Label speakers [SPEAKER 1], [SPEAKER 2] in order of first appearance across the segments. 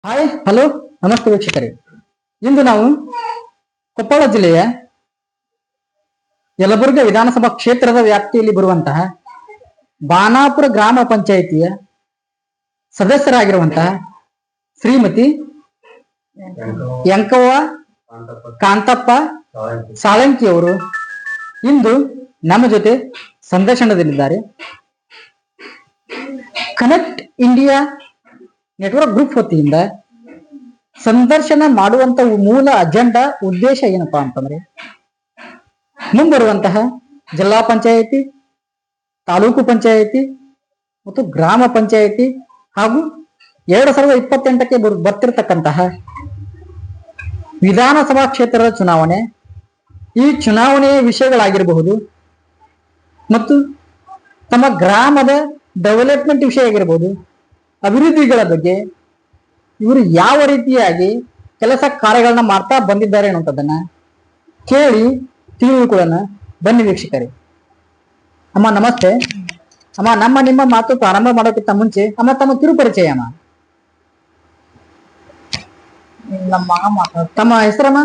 [SPEAKER 1] Hi hello ನಮಸ್ತೆ ವೀಕ್ಷಕರೇ. ಇಂದು ನಾವು ಕೊಪ್ಪಳ ಜಿಲ್ಲೆಯ ಯಲಬುರ್ಗಾ ವಿಧಾನಸಭಾ ಕ್ಷೇತ್ರದ ವ್ಯಾಪ್ತಿಯಲ್ಲಿ ಬರುವಂತಹ ಬಾನಾಪುರ ಗ್ರಾಮ ಪಂಚಾಯಿತಿಯ ಸದಸ್ಯರಾಗಿರುವಂತಹ ಶ್ರೀಮತಿ ಯಂಕವ್ವ ಕಾಂತಪ್ಪ ಸಾಳಂಕಿ ಅವರು ಇಂದು ನಮ್ಮ ಜೊತೆ ಸಂದರ್ಶನದಲ್ಲಿದ್ದಾರೆ. ಕನೆಕ್ಟ್ ಇಂಡಿಯಾ ನೆಟ್ವರ್ಕ್ ಗ್ರೂಪ್ ವತಿಯಿಂದ ಸಂದರ್ಶನ ಮಾಡುವಂತ ಮೂಲ ಅಜೆಂಡಾ ಉದ್ದೇಶ ಏನಪ್ಪಾ ಅಂತಂದ್ರೆ, ಮುಂಬರುವಂತಹ ಜಿಲ್ಲಾ ಪಂಚಾಯಿತಿ, ತಾಲೂಕು ಪಂಚಾಯಿತಿ ಮತ್ತು ಗ್ರಾಮ ಪಂಚಾಯಿತಿ ಹಾಗೂ 2028ಕ್ಕೆ ಬರ್ತಿರ್ತಕ್ಕಂತಹ ವಿಧಾನಸಭಾ ಕ್ಷೇತ್ರದ ಚುನಾವಣೆ, ಈ ಚುನಾವಣೆಯ ವಿಷಯಗಳಾಗಿರಬಹುದು ಮತ್ತು ತಮ್ಮ ಗ್ರಾಮದ ಡೆವಲಪ್ಮೆಂಟ್ ವಿಷಯ ಆಗಿರ್ಬೋದು, ಅಭಿವೃದ್ಧಿಗಳ ಬಗ್ಗೆ ಇವರು ಯಾವ ರೀತಿಯಾಗಿ ಕೆಲಸ ಕಾರ್ಯಗಳನ್ನ ಮಾಡ್ತಾ ಬಂದಿದ್ದಾರೆ ಅನ್ನೋಂಥದ್ದನ್ನ ಕೇಳಿ ತಿಳಿದುಕೊಳ್ಳೋಣ ಬನ್ನಿ ವೀಕ್ಷಕರೇ. ಅಮ್ಮ ನಮಸ್ತೆ. ಅಮ್ಮ, ನಿಮ್ಮ ಮಾತು ಪ್ರಾರಂಭ ಮಾಡೋಕ್ಕಿಂತ ಮುಂಚೆ ಅಮ್ಮ ತಮ್ಮ ಕಿರು ಪರಿಚಯ ಅಮ್ಮ. ತಮ್ಮ ಹೆಸರಮ್ಮ?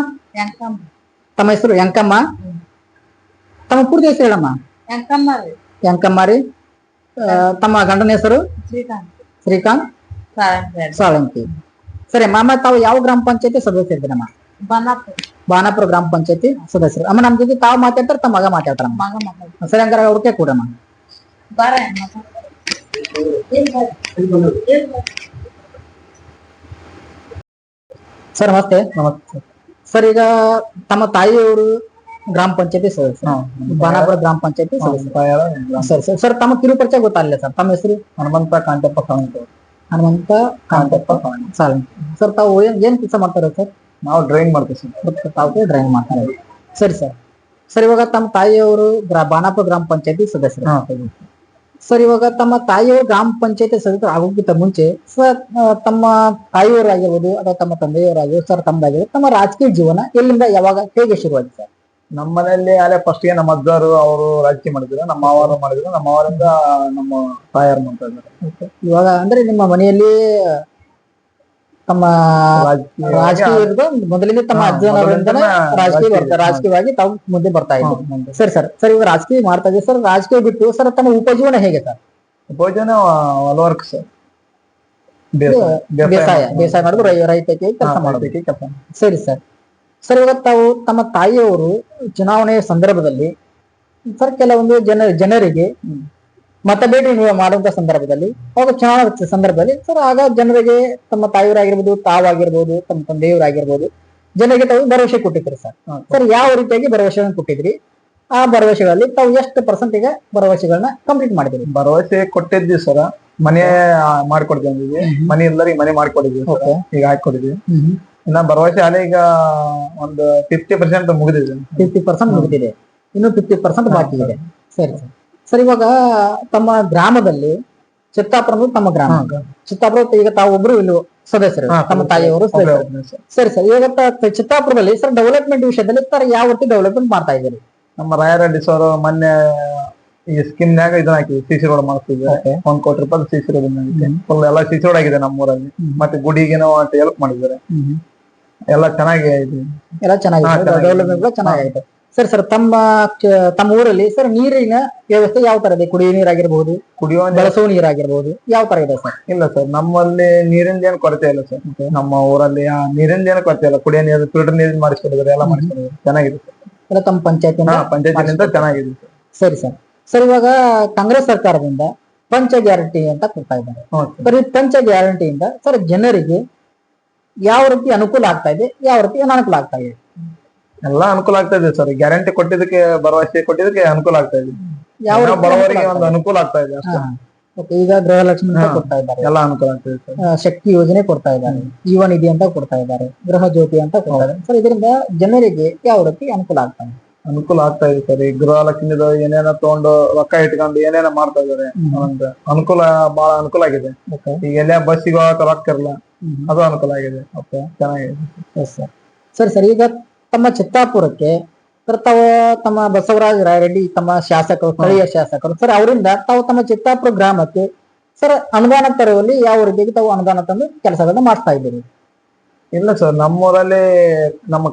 [SPEAKER 1] ತಮ್ಮ ಹೆಸರು ಯಂಕಮ್ಮ. ತಮ್ಮ ಪೂರ್ತಿ ಹೆಸರು ಹೇಳಮ್ಮ. ಯಂಕಮ್ಮ ರೀ. ತಮ್ಮ ಗಂಡನ ಹೆಸರು? ಶ್ರೀಕಾಂತ್ ಸಾಳಂಕಿ. ಸರಿ ಮಾಮ, ತಾವು ಯಾವ ಗ್ರಾಮ ಪಂಚಾಯತಿ ಸದಸ್ಯರಿದ್ದೀರಮ್ಮ? ಬಾನಾಪುರ ಗ್ರಾಮ ಪಂಚಾಯತಿ ಸದಸ್ಯರು. ಅಮ್ಮ, ನಮ್ ಜೊತೆ ತಾವು ಮಾತಾಡ್ತಾರೆ, ತಮ್ಮ ಮಗ ಮಾತಾಡ್ತಾರ. ಸರಿ, ಹಂಗಾರ ಅವ್ರಿಗೆ ಕೂಡಮ್ಮ. ಸರ್ ನಮಸ್ತೆ. ನಮಸ್ತೆ ಸರ್. ಈಗ ತಮ್ಮ ತಾಯಿಯವರು ಗ್ರಾಮ ಪಂಚಾಯತಿ ಸದಸ್ಯರು, ಬಾನಾಪುರ ಗ್ರಾಮ ಪಂಚಾಯತಿ ಸದಸ್ಯರು. ಸರ್ ಸರ್ ಸರ್ ತಮ್ಮ ಕಿರು ಪರಿಚಯ ಗೊತ್ತಾಗಲಿಲ್ಲ ಸರ್. ತಮ್ಮ ಹೆಸರು? ಹನುಮಂತ ಕಾಂತಪ್ಪ ಸಾಳಂಕಿ. ಹನುಮಂತ ಕಾಂತಪ್ಪ ಸಾಳಂಕಿ. ಸರ್ ತಾವು ಏನ್ ಕೆಲಸ ಮಾಡ್ತಾರೆ ಸರ್? ನಾವು ಡ್ರೈವಿಂಗ್ ಮಾಡ್ತೀವಿ ಸರ್. ತಾವು ಡ್ರೈವಿಂಗ್ ಮಾಡ್ತಾರೆ. ಸರಿ ಸರ್. ಸರ್, ಇವಾಗ ತಮ್ಮ ತಾಯಿಯವರು ಬಾನಾಪುರ ಗ್ರಾಮ ಪಂಚಾಯತಿ ಸದಸ್ಯರು. ಸರ್, ಇವಾಗ ತಮ್ಮ ತಾಯಿಯವರು ಗ್ರಾಮ ಪಂಚಾಯತಿ ಸದಸ್ಯರು ಆಗೋಕ್ಕಿಂತ ಮುಂಚೆ ಸರ್, ತಮ್ಮ ತಾಯಿಯವರಾಗಿರ್ಬೋದು ಅಥವಾ ತಮ್ಮ ತಂದೆಯವರಾಗಿರ್ಬೋದು ಸರ್, ತಮ್ಮದಾಗಿರ್ಬೋದು, ತಮ್ಮ ರಾಜಕೀಯ ಜೀವನ ಎಲ್ಲಿಂದ ಯಾವಾಗ ಹೇಗೆ ಶುರುವಾಗಿದೆ ಸರ್?
[SPEAKER 2] ನಮ್ಮ ಮನೆಯಲ್ಲಿ ಅಲ್ಲೇ ಫಸ್ಟ್ ಗೆ ನಮ್ಮ ಅಜ್ಜಾರು ಅವರು ರಾಜಕೀಯ ಮಾಡಿದ್ರು, ನಮ್ಮ ಮಾವರು ಮಾಡಿದ್ರು, ನಮ್ಮ ಮಾವರಿಂದ ನಮ್ಮ ತಾಯಾರು ಮಾಡ್ತಾ ಇದ್ದಾರೆ.
[SPEAKER 1] ಇವಾಗ ಅಂದ್ರೆ ನಿಮ್ಮ ಮನೆಯಲ್ಲಿ ತಮ್ಮ ರಾಜಕೀಯ ಮೊದಲಿಗೆ ತಮ್ಮ ಅಜ್ಜನವರಿಂದನೇ ರಾಜಕೀಯವಾಗಿ ತಾವು ಮುಂದೆ ಬರ್ತಾ ಇದ್ರು. ಸರಿ ಸರ್. ಸರ್, ಇವಾಗ ರಾಜಕೀಯ ಮಾಡ್ತಾ ಇದ್ದೀವಿ ಸರ್. ರಾಜಕೀಯ ಬಿಟ್ಟು ಸರ್ ತಮ್ಮ ಉಪಜೀವನ ಹೇಗೆ ಸರ್?
[SPEAKER 2] ಉಪಜೀವನ work sir.
[SPEAKER 1] ಬೇಸಾಯ ಮಾಡೋದು, ರೈತಕ್ಕೆ ಕೆಲಸ ಮಾಡೋದು. ಸರಿ ಸರ್. ಸರ್, ಇವಾಗ ತಾವು ತಮ್ಮ ತಾಯಿಯವರು ಚುನಾವಣೆಯ ಸಂದರ್ಭದಲ್ಲಿ ಸರ್ ಕೆಲವೊಂದು ಜನರಿಗೆ ಮತ ಭೇಟಿ ಮಾಡುವಂತ ಸಂದರ್ಭದಲ್ಲಿ, ಅವಾಗ ಚುನಾವಣಾ ಸಂದರ್ಭದಲ್ಲಿ ಸರ್, ಆಗ ಜನರಿಗೆ ತಮ್ಮ ತಾಯಿಯವರಾಗಿರ್ಬೋದು, ತಾವಾಗಿರ್ಬೋದು, ತಮ್ಮ ತಂದೆಯವರಾಗಿರ್ಬೋದು, ಜನರಿಗೆ ತಾವು ಭರವಸೆ ಕೊಟ್ಟಿದ್ರಿ ಸರ್. ಸರ್, ಯಾವ ರೀತಿಯಾಗಿ ಭರವಸೆಗಳನ್ನು ಕೊಟ್ಟಿದ್ರಿ? ಆ ಭರವಸೆಗಳಲ್ಲಿ ತಾವು ಎಷ್ಟು % ಈಗ ಭರವಸೆಗಳನ್ನ ಕಂಪ್ಲೀಟ್ ಮಾಡಿದ್ರಿ?
[SPEAKER 2] ಭರವಸೆ ಕೊಟ್ಟಿದ್ವಿ ಸರ್. ಮನೆ ಮಾಡ್ಕೊಡ್ತೀವಿ, ಮನೆ ಎಲ್ಲರಿಗೆ ಮನೆ ಮಾಡ್ಕೊಡಿದ್ವಿ, ಈಗ ಹಾಕೊಡಿದ್ವಿ. ಇನ್ನ ಭರವಸೆ ಅಲ್ಲೇ ಈಗ ಒಂದು 50% ಮುಗಿದಿದೆ.
[SPEAKER 1] 50% ಮುಗಿದಿದೆ, ಇನ್ನು 50% ಬಾಕಿ ಇದೆ. ಸರಿ ಸರ್. ಸರ್, ಇವಾಗ ತಮ್ಮ ಗ್ರಾಮದಲ್ಲಿ ಚಿತ್ತಾಪುರ ತಮ್ಮ ಗ್ರಾಮ, ಚಿತ್ತಾಪುರ ಈಗ ತಾವು ಒಬ್ರು ಇಲ್ಲಿ ಸದಸ್ಯರು, ತಮ್ಮ ತಾಯಿಯವರು ಸದಸ್ಯರು. ಸರಿ ಸರ್. ಇವಾಗ ಚಿತ್ತಾಪುರದಲ್ಲಿ ಸರ್ ಡೆವಲಪ್ಮೆಂಟ್ ವಿಷಯದಲ್ಲಿ ಸರ್ ಯಾವ ರೀತಿ ಡೆವಲಪ್ಮೆಂಟ್ ಮಾಡ್ತಾ ಇದ್ದೀರಿ?
[SPEAKER 2] ನಮ್ಮ ರಾಯರೆಡ್ಡಿ ಸರ್ ಮೊನ್ನೆ ಈ ಸ್ಕೀಮ್ನಾಗ ಇದನ್ನ ಹಾಕಿ ಸಿಸಿ ರೋಡ್ ಮಾಡ್ತಿದ್ದಾರೆ. 1 ಕೋಟಿ ರೂಪಾಯಿ ಸಿಸಿ ರೋಡ್ ಫುಲ್ ಎಲ್ಲ ಸಿಸಿ ರೋಡ್ ಆಗಿದೆ ನಮ್ಮ ಊರಲ್ಲಿ. ಮತ್ತೆ ಗುಡಿಗೆ ಹೆಲ್ಪ್ ಮಾಡಿದ್ದಾರೆ. ಎಲ್ಲ ಚೆನ್ನಾಗಿ
[SPEAKER 1] ಎಲ್ಲ ಚೆನ್ನಾಗಿದೆ, ಡೆವಲಪ್ಮೆಂಟ್ ಚೆನ್ನಾಗಿದೆ. ಸರ್ ಸರ್, ತಮ್ಮ ಊರಲ್ಲಿ ಸರ್ ನೀರಿನ ವ್ಯವಸ್ಥೆ ಯಾವ ತರ ಇದೆ? ಕುಡಿಯುವ ನೀರಾಗಿರ್ಬಹುದು, ಬಳಸುವ ನೀರಾಗಿರ್ಬಹುದು, ಯಾವ ತರ ಇದೆ ಸರ್?
[SPEAKER 2] ಇಲ್ಲ ಸರ್, ನಮ್ಮಲ್ಲಿ ನೀರಿಂದ ಏನು ಕೊರತೆ ಇಲ್ಲ ಸರ್. ನಮ್ಮ ಊರಲ್ಲಿ ನೀರಿಂದ ಏನು ಕೊರತೆ ಇಲ್ಲ. ಕುಡಿಯೋ ನೀರು, ಫಿಲ್ಟರ್ ನೀರು ಮಾಡಿಸ್ಕೊಡಿದ್ದಾರೆ, ಎಲ್ಲ ಮಾಡಿಸ್ಕೊಡಿದ್ದಾರೆ, ಚೆನ್ನಾಗಿದೆ ಸರ್.
[SPEAKER 1] ಎಲ್ಲ ತಮ್ಮ
[SPEAKER 2] ಪಂಚಾಯತಿನಿಂದ ಚೆನ್ನಾಗಿದೆ ಸರ್.
[SPEAKER 1] ಸರಿ ಸರ್. ಸರ್, ಇವಾಗ ಕಾಂಗ್ರೆಸ್ ಸರ್ಕಾರದಿಂದ ಪಂಚ ಗ್ಯಾರಂಟಿ ಅಂತ ಕೊಡ್ತಾ ಇದ್ದಾರೆ. ಸರ್, ಈ ಪಂಚ ಗ್ಯಾರಂಟಿಯಿಂದ ಸರ್ ಜನರಿಗೆ ಯಾವ ರೀತಿ ಅನುಕೂಲ ಆಗ್ತಾ ಇದೆ, ಯಾವ ರೀತಿ ಅನಾನುಕೂಲ ಆಗ್ತಾ ಇದೆ?
[SPEAKER 2] ಎಲ್ಲ ಅನುಕೂಲ ಆಗ್ತಾ ಇದೆ ಸರ್. ಗ್ಯಾರಂಟಿ ಕೊಟ್ಟಿದ್ದಕ್ಕೆ, ಭರವಸೆ ಕೊಟ್ಟಿದ್ದಕ್ಕೆ ಅನುಕೂಲ ಆಗ್ತಾ ಇದೆ.
[SPEAKER 1] ಯಾವ
[SPEAKER 2] ಬಡವರಿಗೆ ಒಂದು ಅನುಕೂಲ ಆಗ್ತಾ ಇದೆ ಅಷ್ಟೇ.
[SPEAKER 1] ಈಗ ಗೃಹಲಕ್ಷ್ಮಿ ಅಂತ ಕೊಡ್ತಾ ಇದ್ದಾರೆ,
[SPEAKER 2] ಎಲ್ಲ ಅನುಕೂಲ ಆಗ್ತಾ ಇದೆ ಸರ್.
[SPEAKER 1] ಶಕ್ತಿ ಯೋಜನೆ ಕೊಡ್ತಾ ಇದ್ದಾರೆ, ಜೀವ ನಿಧಿ ಅಂತ ಕೊಡ್ತಾ ಇದ್ದಾರೆ, ಗೃಹ ಜ್ಯೋತಿ ಅಂತ ಕೊಡ್ತಾ ಇದ್ದಾರೆ. ಸರ್, ಇದರಿಂದ ಜನರಿಗೆ ಯಾವ ರೀತಿ ಅನುಕೂಲ ಆಗ್ತಾ ಇದೆ?
[SPEAKER 2] ಅನುಕೂಲ ಆಗ್ತಾ ಇದೆ ಸರ್. ಈ ಗೃಹಲಕ್ಷ್ಮಿ ಏನೇನೋ ತಗೊಂಡು ರೊಕ್ಕ ಇಟ್ಕೊಂಡು ಏನೇನೋ ಮಾಡ್ತಾ ಇದಾರೆ. ಅನುಕೂಲ, ಬಹಳ ಅನುಕೂಲ ಆಗಿದೆ. ಈಗ ಎಲ್ಲ ಬಸ್ಸಿಗೆ ಹೋಗಕ್ಕೆ ರೊಕ್ಕ ಇರಲ್ಲ, ಅದು ಅನುಕೂಲ ಆಗಿದೆ. ಚೆನ್ನಾಗಿದೆ
[SPEAKER 1] ಸರ್. ಸರಿ ಸರ್. ಈಗ ತಮ್ಮ ಚಿತ್ತಾಪುರಕ್ಕೆ ಸರ್ ತಾವು ತಮ್ಮ ಬಸವರಾಜ ರಾಯರೆಡ್ಡಿ ತಮ್ಮ ಶಾಸಕರು, ಸ್ಥಳೀಯ ಶಾಸಕರು ಸರ್, ಅವರಿಂದ ತಾವು ತಮ್ಮ ಚಿತ್ತಾಪುರ ಗ್ರಾಮಕ್ಕೆ ಸರ್ ಅನುದಾನ ತರುವಲ್ಲಿ ಯಾವ ರೀತಿಯಾಗಿ ತಾವು ಅನುದಾನ ತಂದು ಕೆಲಸಗಳನ್ನ ಮಾಡ್ತಾ ಇದ್ದೀರಿ?
[SPEAKER 2] ಇಲ್ಲ ಸರ್, ನಮ್ಮೂರಲ್ಲಿ ನಮ್ಮ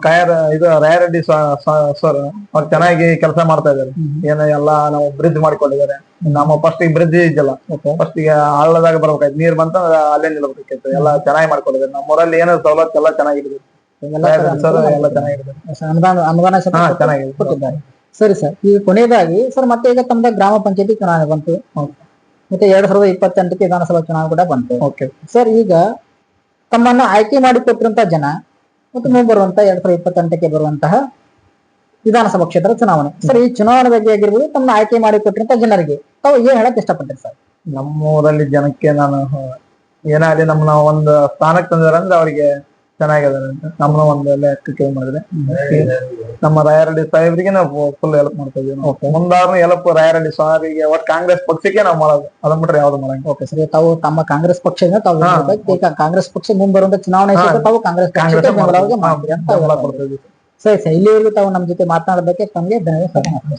[SPEAKER 2] ರಾಯರೆಡ್ಡಿ ಸರ್ ಅವ್ರು ಚೆನ್ನಾಗಿ ಕೆಲಸ ಮಾಡ್ತಾ ಇದ್ದಾರೆ. ಏನೋ ಎಲ್ಲಾ ನಾವು ಬ್ರಿಡ್ಜ್ ಮಾಡ್ಕೊಂಡಿದ್ದಾರೆ. ನಮ್ಮ ಫಸ್ಟ್ ಬ್ರಿಡ್ಜ್ ಇದ್ದಲ್ಲ, ಫಸ್ಟ್ ಗೆ ಹಳ್ಳದಾಗ ಬರ್ಬೇಕಾಯ್ತು, ನೀರ್ ಬಂತ ಅಲ್ಲೇ ನಿಲ್ಬೇಕಾಯ್ತು. ಎಲ್ಲ ಚೆನ್ನಾಗಿ ಮಾಡ್ಕೊಂಡಿದ್ದಾರೆ. ನಮ್ಮೂರಲ್ಲಿ ಏನೋ ಸವಲತ್ತು ಎಲ್ಲ ಚೆನ್ನಾಗಿದೆ ಸರ್, ಎಲ್ಲ ಚೆನ್ನಾಗಿದೆ.
[SPEAKER 1] ಅನುದಾನ
[SPEAKER 2] ಚೆನ್ನಾಗಿದೆ
[SPEAKER 1] ಕೊಟ್ಟಿದ್ದಾರೆ. ಸರಿ ಸರ್, ಈಗ ಕೊನೆಯದಾಗಿ ಸರ್ ಮತ್ತೆ ಈಗ ತಮ್ಮದ ಗ್ರಾಮ ಪಂಚಾಯತಿ ಚುನಾವಣೆ ಬಂತು, ಮತ್ತೆ 2028ಕ್ಕೆ ವಿಧಾನಸಭಾ ಚುನಾವಣೆ ಕೂಡ ಬಂತು.
[SPEAKER 2] ಓಕೆ
[SPEAKER 1] ಸರ್, ಈಗ ತಮ್ಮನ್ನ ಆಯ್ಕೆ ಮಾಡಿಕೊಟ್ಟಿರುವಂತಹ ಜನ ಮತ್ತು ಮುಂಬರುವಂತ 2028ಕ್ಕೆ ಬರುವಂತಹ ವಿಧಾನಸಭಾ ಕ್ಷೇತ್ರ ಚುನಾವಣೆ, ಸರ್ ಈ ಚುನಾವಣೆ ಬಗ್ಗೆ ಆಗಿರ್ಬೋದು, ತಮ್ಮನ್ನ ಆಯ್ಕೆ ಮಾಡಿಕೊಟ್ಟಿರುವಂತಹ ಜನರಿಗೆ ತಾವು ಏನ್ ಹೇಳಕ್ ಇಷ್ಟಪಡ್ತೀರಿ ಸರ್?
[SPEAKER 2] ನಮ್ಮೂರಲ್ಲಿ ಜನಕ್ಕೆ ನಾನು ಏನಾಗಲಿ ನಮ್ಮನ್ನ ಒಂದು ಸ್ಥಾನಕ್ಕೆ ತಂದಾರೆ ಅಂದ್ರೆ ಅವ್ರಿಗೆ ಚೆನ್ನಾಗಿದ್ದಾರೆ ಅಂತ ನಮ್ಮನ್ನ ಒಂದು ಲೆಕ್ಕಕ್ಕೆ ಮಾಡಿದ್ರೆ, ನಮ್ಮ ರಾಯರೆಡ್ಡಿ ಸಾಹೇಬ್ರಿಗೆ ನಾವು ಫುಲ್ ಹೆಲ್ಪ್ ಮಾಡ್ತಾ ಇದೀವಿ. ಮುಂದಾರು ಹೆಲ್ಪ್ ರಾಯರೆಡ್ಡಿ ಸಾಹೇಬ್ರಿಗೆ, ಒಟ್ಟು ಕಾಂಗ್ರೆಸ್ ಪಕ್ಷಕ್ಕೆ ನಾವು ಮಾಡೋದು, ಅದನ್ನ ಬಿಟ್ರೆ ಯಾವ್ದು ಮಾಡಂಗ.
[SPEAKER 1] ಓಕೆ ಸರ್, ತಾವು ತಮ್ಮ ಕಾಂಗ್ರೆಸ್ ಪಕ್ಷದಿಂದ ತಾವು ಕಾಂಗ್ರೆಸ್ ಪಕ್ಷ ಮುಂಬರುವಂತ ಚುನಾವಣೆ ತಾವು ಕಾಂಗ್ರೆಸ್
[SPEAKER 2] ಕಾಂಗ್ರೆಸ್
[SPEAKER 1] ಮಾಡ್ತೀರಿ ಅಂತ. ಸರಿ ಸರ್, ಇಲ್ಲಿವರೆಗೂ ತಾವು ನಮ್ಮ ಜೊತೆ ಮಾತನಾಡೋದಕ್ಕೆ ತಮಗೆ ಧನ್ಯವಾದ.